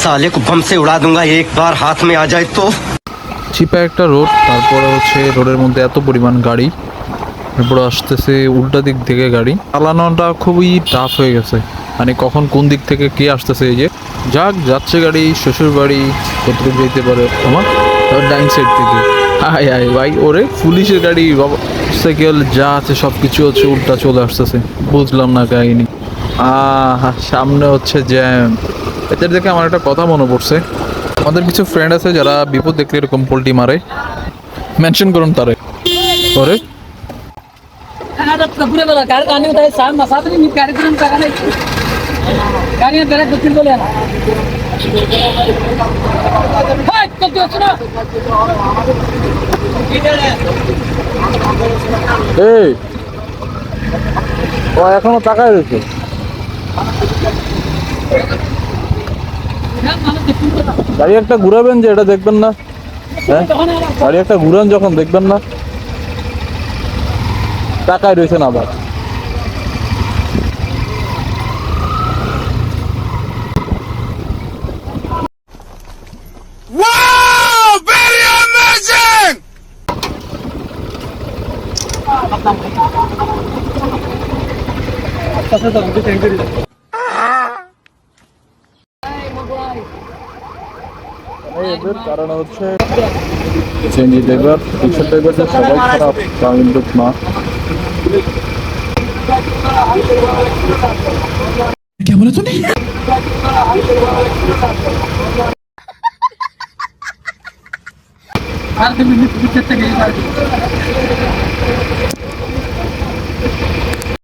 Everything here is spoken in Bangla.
साले को बम से उड़ा दूंगा एक बार हाथ में आ जाए तो। চিপা একটা রোড, তারপরে হচ্ছে রোডের মধ্যে এত পরিমাণ গাড়ি, এরপরে আসতেছে উল্টা দিক থেকে গাড়ি, চালানোটা খুবই টাফ হয়ে গেছে। মানে কখন কোন দিক থেকে কে আসতেছে, এই যে যাক যাচ্ছে গাড়ি শ্বশুর বাড়ি, কতটুকু যেতে পারে আমার ডাইন সাইড থেকে। আয় আয় ভাই, ওরে পুলিশের গাড়ি, বাবা সাইকেল যা আছে সব কিছু হচ্ছে উল্টা চলে আসতেছে, বুঝলাম না কাহিনি। সামনে হচ্ছে জ্যাম। এদের দেখে আমার একটা কথা মনে পড়ছে, আমাদের কিছু ফ্রেন্ড আছে যারা বিপদ দেখলে এরকম পোল্টি মারে, মেনশন করুন তারে। ওরে এই ও এখনো তাকায় রয়েছে। গাড়ি একটা ঘুরাবেন যে, এটা দেখবেন না? হ্যাঁ, গাড়ি একটা ঘুরান যখন দেখবেন না, তাকায় রয়েছেন আবার। এদের কারণ হচ্ছে সিএনজি ড্রাইভার, রিক্সা ড্রাইভারদের সবাই খারাপ তা কিন্তু না। क्या बोला तूने?